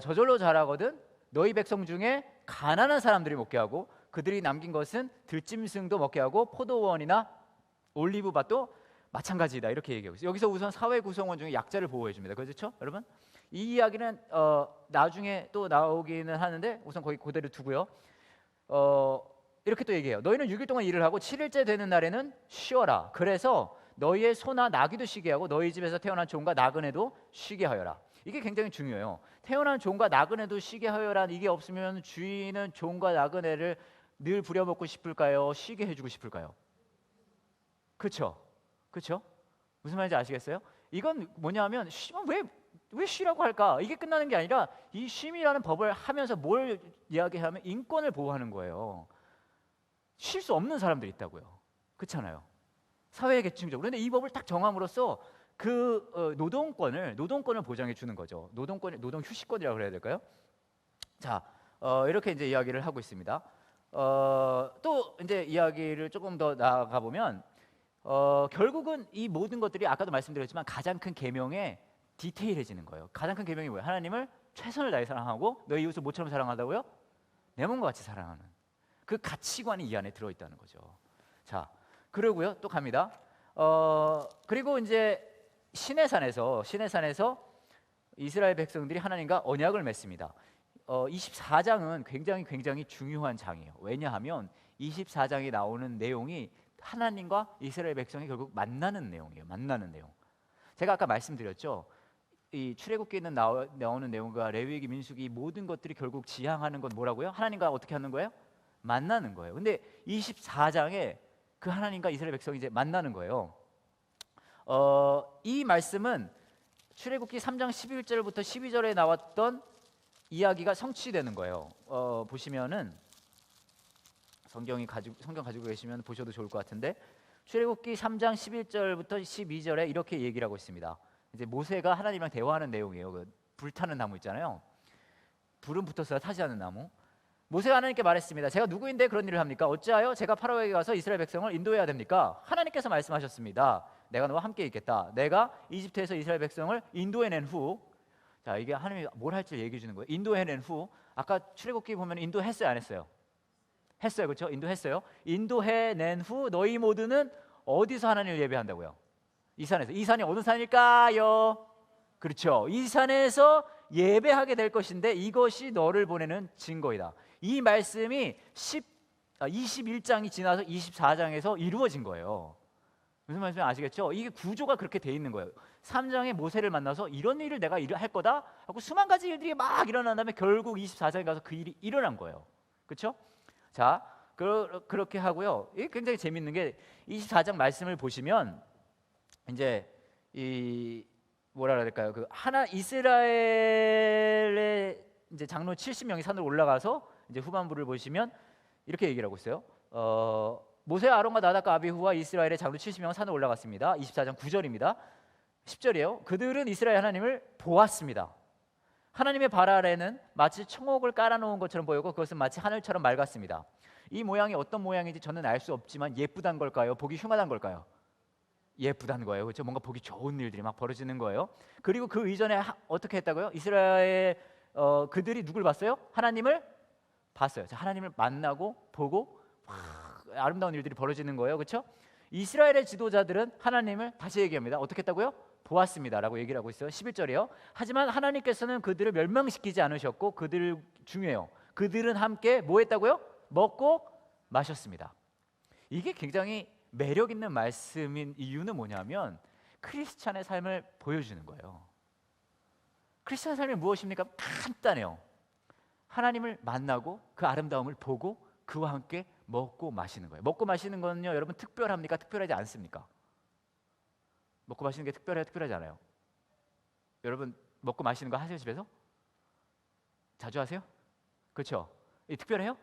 저절로 자라거든 너희 백성 중에 가난한 사람들이 먹게 하고 그들이 남긴 것은 들짐승도 먹게 하고 포도원이나 올리브밭도 마찬가지다. 이렇게 얘기하고 있어요. 여기서 우선 사회 구성원 중에 약자를 보호해 줍니다. 그렇죠? 여러분? 이 이야기는 나중에 또 나오기는 하는데 우선 거기 그대로 두고요. 이렇게 또 얘기해요. 너희는 6일 동안 일을 하고 7일째 되는 날에는 쉬어라. 그래서 너희의 소나 나귀도 쉬게 하고 너희 집에서 태어난 종과 나그네도 쉬게 하여라. 이게 굉장히 중요해요. 태어난 종과 나그네도 쉬게 하여라. 이게 없으면 주인은 종과 나그네를 늘 부려먹고 싶을까요? 쉬게 해주고 싶을까요? 그렇죠? 무슨 말인지 아시겠어요? 이건 뭐냐면 왜 쉬라고 할까? 이게 끝나는 게 아니라 이 쉼이라는 법을 하면서 뭘 이야기하면 인권을 보호하는 거예요. 쉴 수 없는 사람들이 있다고요. 그렇잖아요. 사회 계층적으로. 그런데 이 법을 딱 정함으로써 그 노동권을 보장해 주는 거죠. 노동 휴식권이라고 그래야 될까요? 자, 이렇게 이제 이야기를 하고 있습니다. 또 이제 이야기를 조금 더 나아가 보면 결국은 이 모든 것들이 아까도 말씀드렸지만 가장 큰 계명에 디테일해지는 거예요. 가장 큰 계명이 뭐예요? 하나님을 최선을 다해 사랑하고 너희 이웃을 뭐처럼 사랑한다고요? 내 몸과 같이 사랑하는 그 가치관이 이 안에 들어있다는 거죠. 자, 그러고요 또 갑니다. 그리고 이제 시내산에서 이스라엘 백성들이 하나님과 언약을 맺습니다. 24장은 굉장히 중요한 장이에요. 왜냐하면 24장에 나오는 내용이 하나님과 이스라엘 백성이 결국 만나는 내용이에요. 만나는 내용. 제가 아까 말씀드렸죠. 이 출애굽기에는 나오는 내용과 레위기, 민수기 모든 것들이 결국 지향하는 건 뭐라고요? 하나님과 어떻게 하는 거예요? 만나는 거예요. 근데 24장에 그 하나님과 이스라엘 백성이 이제 만나는 거예요. 이 말씀은 출애굽기 3장 11절부터 12절에 나왔던 이야기가 성취되는 거예요. 보시면은 성경 가지고 계시면 보셔도 좋을 것 같은데 출애굽기 3장 11절부터 12절에 이렇게 얘기를 하고 있습니다. 이제 모세가 하나님이랑 대화하는 내용이에요. 그 불타는 나무 있잖아요. 불은 붙었어야 타지 않는 나무. 모세가 하나님께 말했습니다. 제가 누구인데 그런 일을 합니까? 어찌하여 제가 파라오에게 가서 이스라엘 백성을 인도해야 됩니까? 하나님께서 말씀하셨습니다. 내가 너와 함께 있겠다. 내가 이집트에서 이스라엘 백성을 인도해낸 후, 자 이게 하나님이 뭘 할지 얘기해 주는 거예요. 인도해낸 후, 아까 출애굽기 보면 인도했어요, 안 했어요? 했어요, 그렇죠? 인도했어요. 인도해낸 후 너희 모두는 어디서 하나님을 예배한다고요? 이 산에서. 이 산이 어느 산일까요? 그렇죠. 이 산에서 예배하게 될 것인데 이것이 너를 보내는 증거이다. 이 말씀이 21장이 지나서 24장에서 이루어진 거예요. 무슨 말씀인지 아시겠죠? 이게 구조가 그렇게 돼 있는 거예요. 3장에 모세를 만나서 이런 일을 내가 할 거다 하고 수만 가지 일들이 막 일어난 다음에 결국 24장에 가서 그 일이 일어난 거예요. 그렇죠? 자, 그렇게 하고요. 이게 굉장히 재밌는 게 24장 말씀을 보시면 이제 이 뭐라 그래야 될까요? 그 이스라엘의 이제 장로 70명이 산으로 올라가서 이제 후반부를 보시면 이렇게 얘기를 하고 있어요. 모세, 아론과 나답과 아비후와 이스라엘의 장로 70명은 산으로 올라갔습니다. 24장 9절입니다. 10절이에요. 그들은 이스라엘 하나님을 보았습니다. 하나님의 발 아래는 마치 청옥을 깔아놓은 것처럼 보이고 그것은 마치 하늘처럼 맑았습니다. 이 모양이 어떤 모양인지 저는 알 수 없지만 예쁘단 걸까요? 보기 흉하단 걸까요? 예쁘다는 거예요. 그렇죠? 뭔가 보기 좋은 일들이 막 벌어지는 거예요. 그리고 그 이전에 어떻게 했다고요? 이스라엘 그들이 누굴 봤어요? 하나님을 봤어요. 자, 하나님을 만나고 보고 아름다운 일들이 벌어지는 거예요. 그렇죠? 이스라엘의 지도자들은 하나님을 다시 얘기합니다. 어떻게 했다고요? 보았습니다라고 얘기를 하고 있어요. 11절이요. 하지만 하나님께서는 그들을 멸망시키지 않으셨고 그들 중요해요. 그들은 함께 뭐 했다고요? 먹고 마셨습니다. 이게 굉장히 매력 있는 말씀인 이유는 뭐냐면 크리스찬의 삶을 보여주는 거예요. 크리스찬의 삶이 무엇입니까? 간단해요. 하나님을 만나고 그 아름다움을 보고 그와 함께 먹고 마시는 거예요. 먹고 마시는 거는요, 여러분 특별합니까? 특별하지 않습니까? 먹고 마시는 게 특별하지 않아요. 여러분 먹고 마시는 거 하세요, 집에서? 자주 하세요? 그렇죠? 특별해요?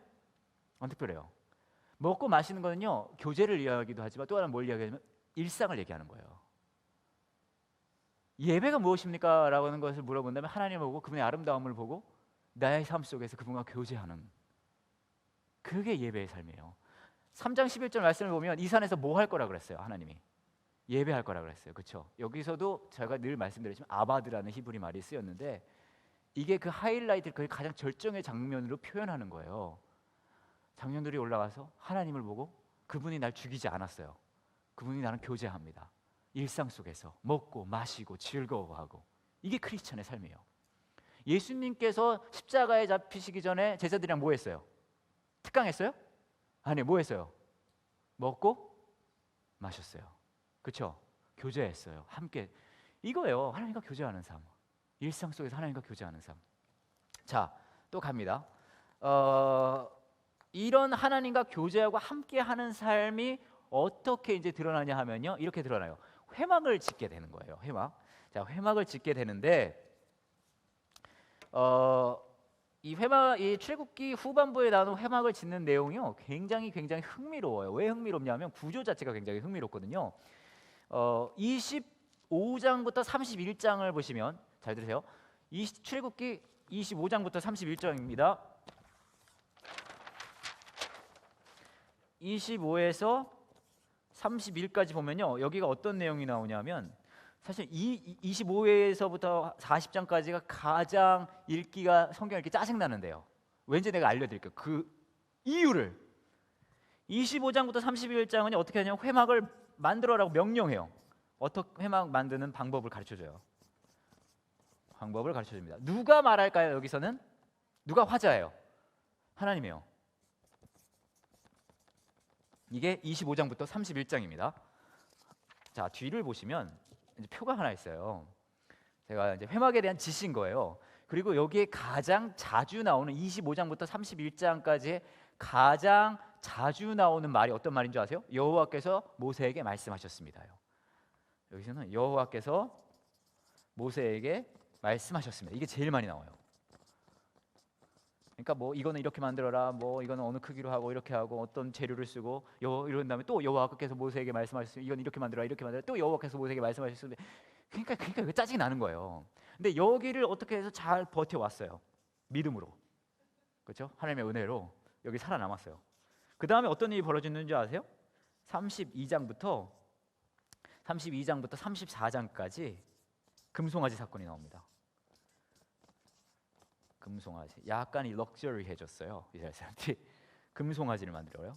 안 특별해요. 먹고 마시는 거는요, 교제를 이야기도 하지만 또 하나 뭘 이야기하냐면 일상을 얘기하는 거예요. 예배가 무엇입니까? 라고 하는 것을 물어본다면 하나님을 보고 그분의 아름다움을 보고 나의 삶 속에서 그분과 교제하는, 그게 예배의 삶이에요. 3장 11절 말씀을 보면 이 산에서 뭐 할 거라 그랬어요? 하나님이 예배할 거라 그랬어요. 그렇죠? 여기서도 제가 늘 말씀드렸지만 아바드라는 히브리 말이 쓰였는데 이게 그 하이라이트, 그 가장 절정의 장면으로 표현하는 거예요. 장년들이 올라가서 하나님을 보고 그분이 날 죽이지 않았어요. 그분이 나랑 교제합니다. 일상 속에서 먹고 마시고 즐거워하고, 이게 크리스천의 삶이에요. 예수님께서 십자가에 잡히시기 전에 제자들이랑 뭐 했어요? 특강했어요? 아니, 뭐 했어요? 먹고 마셨어요. 그렇죠? 교제했어요. 함께. 이거예요. 하나님과 교제하는 삶. 일상 속에서 하나님과 교제하는 삶. 자, 또 갑니다. 이런 하나님과 교제하고 함께하는 삶이 어떻게 이제 드러나냐 하면요, 이렇게 드러나요. 회막을 짓게 되는 거예요. 회막. 자, 회막을 짓게 되는데 이 출애굽기 후반부에 나오는 회막을 짓는 내용이요, 굉장히 흥미로워요. 왜 흥미롭냐면 구조 자체가 굉장히 흥미롭거든요. 25장부터 31장을 보시면, 잘 들으세요. 출애굽기 25장부터 31장입니다. 25에서 31까지 보면요, 여기가 어떤 내용이 나오냐면 사실 25에서부터 40장까지가 가장 성경 읽기 짜증나는데요. 왠지 내가 알려드릴게요. 그 이유를. 25장부터 31장은 어떻게 하냐면 회막을 만들어라고 명령해요. 어떻게 회막 만드는 방법을 가르쳐줘요. 방법을 가르쳐줍니다. 누가 말할까요? 여기서는 누가 화자예요? 하나님이에요. 이게 25장부터 31장입니다. 자, 뒤를 보시면 이제 표가 하나 있어요. 제가 이제 회막에 대한 지시인 거예요. 그리고 여기에 가장 자주 나오는 25장부터 31장까지의 가장 자주 나오는 말이 어떤 말인 줄 아세요? 여호와께서 모세에게 말씀하셨습니다요. 여기서는 여호와께서 모세에게 말씀하셨습니다. 이게 제일 많이 나와요. 그러니까 뭐 이거는 이렇게 만들어라, 뭐 이거는 어느 크기로 하고 이렇게 하고 어떤 재료를 쓰고 이런 다음에 또 여호와께서 모세에게 말씀하셨습니다. 이건 이렇게 만들어라, 이렇게 만들어라. 또 여호와께서 모세에게 말씀하셨습니다. 그러니까 이거 짜증이 나는 거예요. 근데 여기를 어떻게 해서 잘 버텨왔어요. 믿음으로. 그렇죠? 하나님의 은혜로 여기 살아남았어요. 그 다음에 어떤 일이 벌어지는지 아세요? 32장부터 34장까지 금송아지 사건이 나옵니다. 금송아지. 약간 럭셔리해졌어요. 이스라엘 사람들이 금송아지를 만들어요.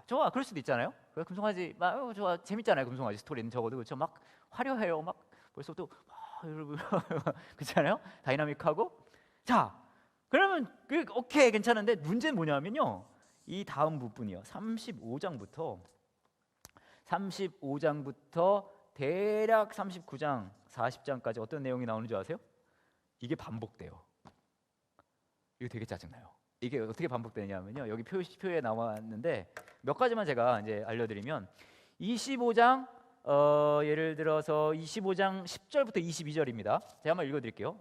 좋아. 그럴 수도 있잖아요. 금송아지 좋아. 재밌잖아요. 금송아지 스토리는 적어도 그렇죠. 막 화려해요. 막 벌써부터 그렇잖아요. 다이나믹하고. 자, 그러면 오케이 괜찮은데 문제는 뭐냐면요. 이 다음 부분이요. 35장부터 대략 39장, 40장까지 어떤 내용이 나오는 줄 아세요? 이게 반복돼요. 이거 되게 짜증나요. 이게 어떻게 반복되냐면요. 여기 표에 나왔는데 몇 가지만 제가 이제 알려드리면 25장 예를 들어서 25장 10절부터 22절입니다. 제가 한번 읽어드릴게요.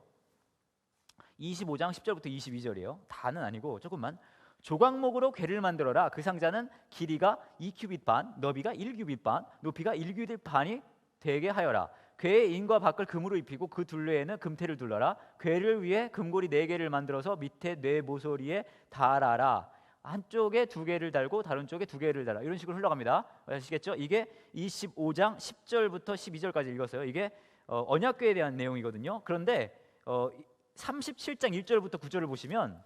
25장 10절부터 22절이에요. 다는 아니고 조금만. 조각목으로 궤를 만들어라. 그 상자는 길이가 2규빗 반, 너비가 1규빗 반, 높이가 1규빗 반이 되게 하여라. 궤의 인과 밖을 금으로 입히고 그 둘레에는 금테를 둘러라. 궤를 위해 금고리 4개를 만들어서 밑에 네 모서리에 달아라. 한쪽에 2개를 달고 다른 쪽에 2개를 달아. 이런 식으로 흘러갑니다. 아시겠죠? 이게 25장 10절부터 12절까지 읽었어요. 이게 언약궤에 대한 내용이거든요. 그런데 37장 1절부터 9절을 보시면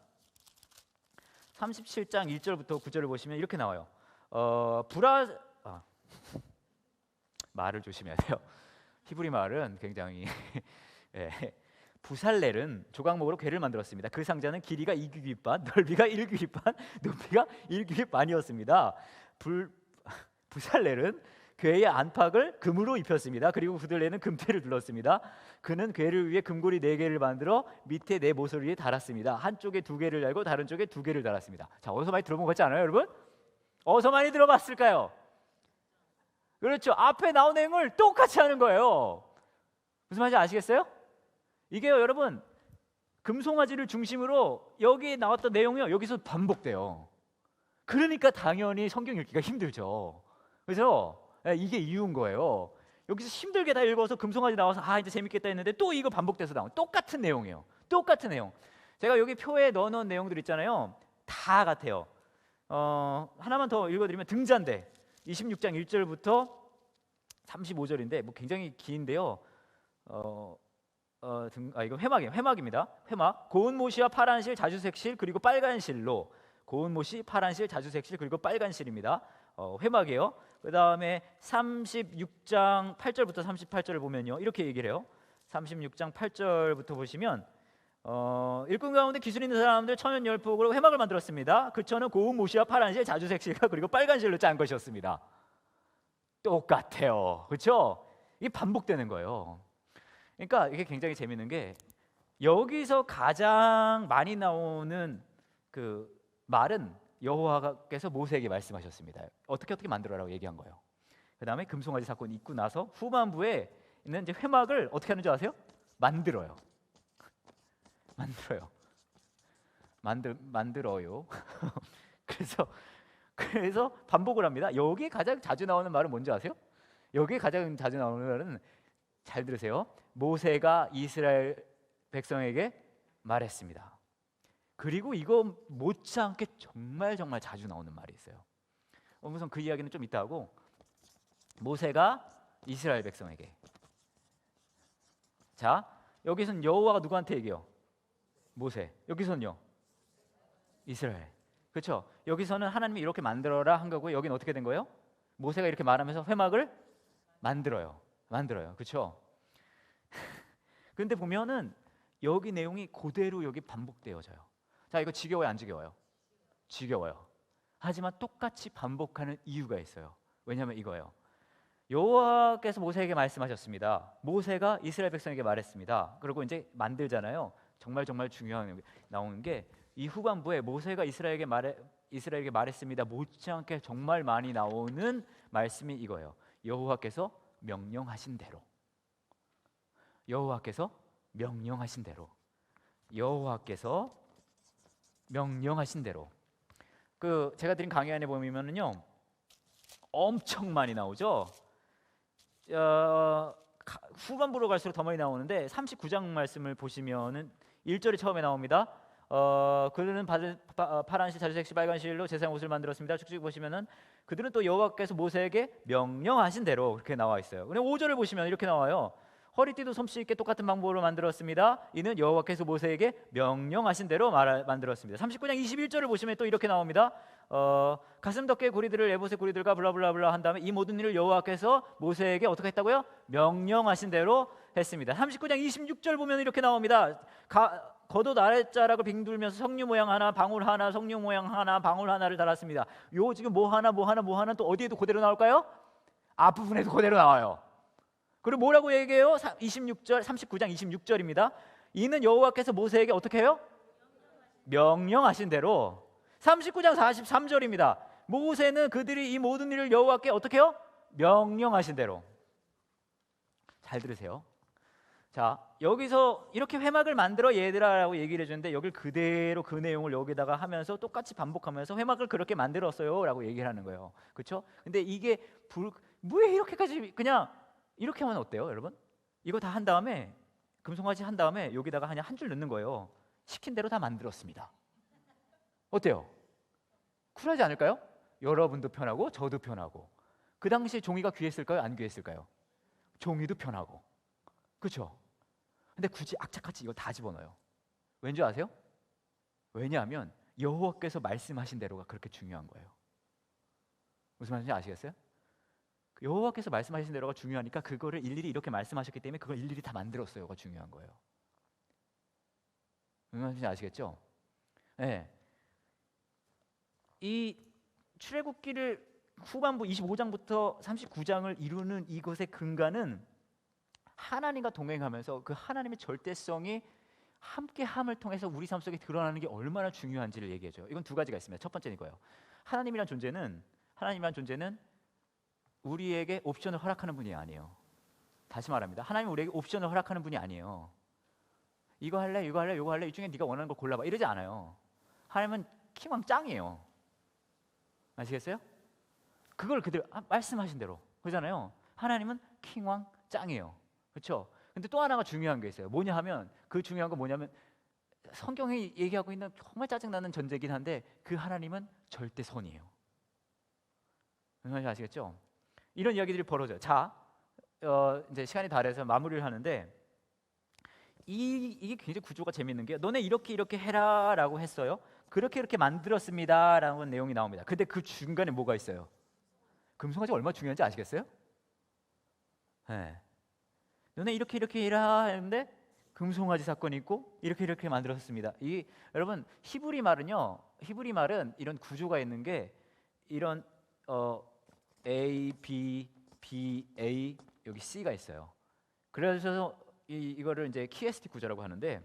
37장 1절부터 9절을 보시면 이렇게 나와요. 말을 조심해야 돼요. 히브리 말은 굉장히 부살렐은 조각목으로 궤를 만들었습니다. 그 상자는 길이가 2규빗 반, 넓이가 1규빗 반, 높이가 1규빗 반이었습니다. 부살렐은 궤의 안팎을 금으로 입혔습니다. 그리고 그 둘레는 금테를 둘렀습니다. 그는 궤를 위해 금고리 4개를 만들어 밑에 네 모서리에 달았습니다. 한쪽에 2개를 달고 다른 쪽에 2개를 달았습니다. 자, 어디서 많이 들어본 것 같지 않아요, 여러분? 어디서 많이 들어봤을까요? 그렇죠. 앞에 나온 내용을 똑같이 하는 거예요. 무슨 말인지 아시겠어요? 이게요, 여러분, 금송아지를 중심으로 여기 나왔던 내용이요, 여기서 반복돼요. 그러니까 당연히 성경 읽기가 힘들죠. 그래서 이게 이유인 거예요. 여기서 힘들게 다 읽어서 금송아지 나와서 이제 재밌겠다 했는데 또 이거 반복돼서 나온 똑같은 내용이에요. 똑같은 내용. 제가 여기 표에 넣어놓은 내용들 있잖아요. 다 같아요. 하나만 더 읽어드리면 등잔대 26장 1절부터 35절인데 뭐 굉장히 긴데요. 이거 회막이에요. 회막입니다. 회막. 고운 모시와 파란 실, 자주색 실, 그리고 빨간 실로. 고운 모시, 파란 실, 자주색 실, 그리고 빨간 실입니다. 회막이에요. 그 다음에 36장 8절부터 38절을 보면요, 이렇게 얘기를 해요. 36장 8절부터 보시면 일꾼 가운데 기술 있는 사람들 천연 열폭으로 회막을 만들었습니다. 그 천은 고운 모시와 파란 실, 자주색 실과 그리고 빨간 실로 짠 것이었습니다. 똑같아요. 그렇죠? 이게 반복되는 거예요. 그러니까 이게 굉장히 재밌는 게 여기서 가장 많이 나오는 그 말은 여호와께서 모세에게 말씀하셨습니다. 어떻게 만들어라고 얘기한 거예요. 그 다음에 금송아지 사건이 있고 나서 후반부에 있는 이제 회막을 어떻게 하는 줄 아세요? 만들어요. 만들어요. 그래서 반복을 합니다. 여기에 가장 자주 나오는 말은 뭔지 아세요? 여기에 가장 자주 나오는 말은, 잘 들으세요. 모세가 이스라엘 백성에게 말했습니다. 그리고 이거 못지않게 정말 자주 나오는 말이 있어요. 우선 그 이야기는 좀 이따 하고, 모세가 이스라엘 백성에게. 자, 여기서는 여호와가 누구한테 얘기해요? 모세. 여기서는요? 이스라엘. 그렇죠? 여기서는 하나님이 이렇게 만들어라 한 거고 여기는 어떻게 된 거예요? 모세가 이렇게 말하면서 회막을 만들어요. 그렇죠? 그런데 보면은 여기 내용이 그대로 여기 반복되어져요. 자, 이거 지겨워요, 안 지겨워요? 지겨워요. 하지만 똑같이 반복하는 이유가 있어요. 왜냐하면 이거예요. 여호와께서 모세에게 말씀하셨습니다. 모세가 이스라엘 백성에게 말했습니다. 그리고 이제 만들잖아요. 정말 중요한 나오는 게 이 후반부에 모세가 이스라엘에게 말했습니다. 못지않게 정말 많이 나오는 말씀이 이거예요. 여호와께서 명령하신 대로. 여호와께서 명령하신 대로. 여호와께서 명령하신 대로. 그 제가 드린 강의 안에 보면은요, 엄청 많이 나오죠. 후반부로 갈수록 더 많이 나오는데 39장 말씀을 보시면은 1절이 처음에 나옵니다. 그들은 파란 실, 자주색 실, 빨간 실로 제사장 옷을 만들었습니다. 쭉쭉 보시면은 그들은 또 여호와께서 모세에게 명령하신 대로 그렇게 나와 있어요. 근데 5절을 보시면 이렇게 나와요. 허리띠도 솜씨 있게 똑같은 방법으로 만들었습니다. 이는 여호와께서 모세에게 명령하신 대로 만들었습니다. 39장 21절을 보시면 또 이렇게 나옵니다. 가슴 덮개 고리들을 에봇의 고리들과 블라블라블라 한 다음에 이 모든 일을 여호와께서 모세에게 어떻게 했다고요? 명령하신 대로 했습니다. 39장 26절 보면 이렇게 나옵니다. 겉옷 아랫자락을 빙돌면서 석류 모양 하나, 방울 하나, 석류 모양 하나, 방울 하나를 달았습니다. 요 지금 뭐 하나 또 어디에도 그대로 나올까요? 앞부분에도 그대로 나와요. 그리고 뭐라고 얘기해요? 39장 26절입니다. 이는 여호와께서 모세에게 어떻게 해요? 명령하신 대로. 39장 43절입니다. 모세는 그들이 이 모든 일을 여호와께 어떻게 해요? 명령하신 대로. 잘 들으세요. 자, 여기서 이렇게 회막을 만들어 얘들아라고 얘기를 해주는데 여길 그대로 그 내용을 여기다가 하면서 똑같이 반복하면서 회막을 그렇게 만들었어요 라고 얘기를 하는 거예요. 그렇죠? 근데 이게 왜 이렇게까지 그냥 이렇게 하면 어때요, 여러분? 이거 다 한 다음에 금송아지 한 다음에 여기다가 그냥 한 줄 넣는 거예요. 시킨 대로 다 만들었습니다. 어때요? 쿨하지 않을까요? 여러분도 편하고 저도 편하고. 그 당시에 종이가 귀했을까요? 안 귀했을까요? 종이도 편하고. 그렇죠? 근데 굳이 악착같이 이거 다 집어넣어요. 왠지 아세요? 왜냐하면 여호와께서 말씀하신 대로가 그렇게 중요한 거예요. 무슨 말인지 아시겠어요? 여호와께서 말씀하신 대로가 중요하니까 그거를 일일이 이렇게 말씀하셨기 때문에 그걸 일일이 다 만들었어요가 중요한 거예요. 무슨 말인지 아시겠죠? 네. 이 출애굽기를 후반부 25장부터 39장을 이루는 이것의 근간은 하나님과 동행하면서 그 하나님의 절대성이 함께함을 통해서 우리 삶 속에 드러나는 게 얼마나 중요한지를 얘기해줘요. 이건 두 가지가 있습니다. 첫 번째는 이거예요. 하나님이란 존재는 우리에게 옵션을 허락하는 분이 아니에요. 다시 말합니다. 하나님은 우리에게 옵션을 허락하는 분이 아니에요. 이거 할래, 이거 할래, 이 중에 네가 원하는 걸 골라봐 이러지 않아요. 하나님은 킹왕 짱이에요. 아시겠어요? 그걸 그대로 말씀하신 대로 그러잖아요. 하나님은 킹왕 짱이에요. 그렇죠? 근데 또 하나가 중요한 게 있어요. 뭐냐 하면 그 중요한 건 뭐냐면 성경이 얘기하고 있는 정말 짜증나는 전제긴 한데 그 하나님은 절대 선이에요. 무슨 말인지 아시겠죠? 이런 이야기들이 벌어져요. 자, 이제 시간이 다 돼서 마무리를 하는데 이게 굉장히 구조가 재밌는 게 너네 이렇게 해라라고 했어요. 그렇게 만들었습니다라는 내용이 나옵니다. 근데 그 중간에 뭐가 있어요? 금송아지가 얼마나 중요한지 아시겠어요? 네. 너네 이렇게 해라 했는데 금송아지 사건이 있고 이렇게 만들었습니다. 여러분 히브리 말은 이런 구조가 있는 게 이런 A, B, B, A 여기 C가 있어요. 그래서 이거를 이제 키에스틱 구조라고 하는데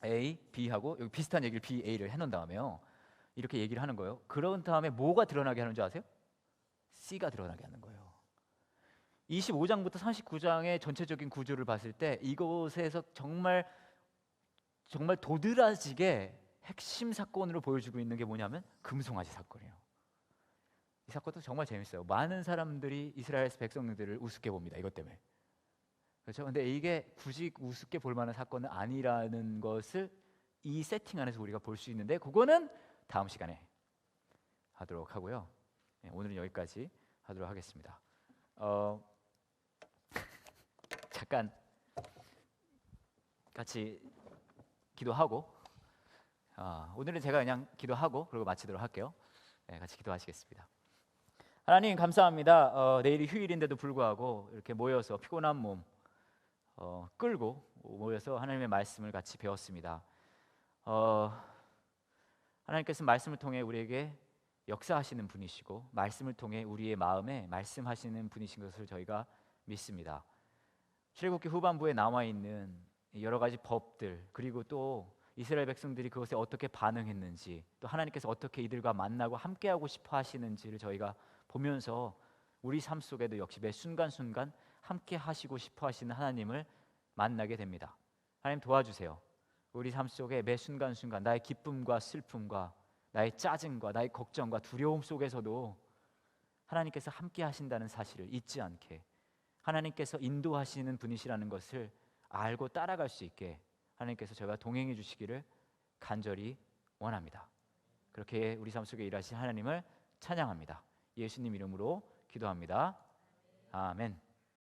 A, B하고 여기 비슷한 얘기를 B, A를 해놓은 다음에요. 이렇게 얘기를 하는 거예요. 그런 다음에 뭐가 드러나게 하는 줄 아세요? C가 드러나게 하는 거예요. 25장부터 39장의 전체적인 구조를 봤을 때 이곳에서 정말 도드라지게 핵심 사건으로 보여주고 있는 게 뭐냐면 금송아지 사건이에요. 이 사건도 정말 재밌어요. 많은 사람들이 이스라엘 백성들을 우습게 봅니다. 이것 때문에. 그렇죠? 근데 이게 굳이 우습게 볼 만한 사건은 아니라는 것을 이 세팅 안에서 우리가 볼 수 있는데 그거는 다음 시간에 하도록 하고요. 네, 오늘은 여기까지 하도록 하겠습니다. 잠깐 같이 기도하고 오늘은 제가 그냥 기도하고 그리고 마치도록 할게요. 네, 같이 기도하시겠습니다. 하나님 감사합니다. 내일이 휴일인데도 불구하고 이렇게 모여서 피곤한 몸 끌고 모여서 하나님의 말씀을 같이 배웠습니다. 하나님께서 말씀을 통해 우리에게 역사하시는 분이시고 말씀을 통해 우리의 마음에 말씀하시는 분이신 것을 저희가 믿습니다. 출애굽기 후반부에 나와 있는 여러 가지 법들, 그리고 또 이스라엘 백성들이 그것에 어떻게 반응했는지, 또 하나님께서 어떻게 이들과 만나고 함께하고 싶어 하시는지를 저희가 보면서 우리 삶 속에도 역시 매 순간순간 함께 하시고 싶어 하시는 하나님을 만나게 됩니다. 하나님 도와주세요. 우리 삶 속에 매 순간순간 나의 기쁨과 슬픔과 나의 짜증과 나의 걱정과 두려움 속에서도 하나님께서 함께 하신다는 사실을 잊지 않게, 하나님께서 인도하시는 분이시라는 것을 알고 따라갈 수 있게 하나님께서 저희와 동행해 주시기를 간절히 원합니다. 그렇게 우리 삶 속에 일하신 하나님을 찬양합니다. 예수님 이름으로 기도합니다. 아멘.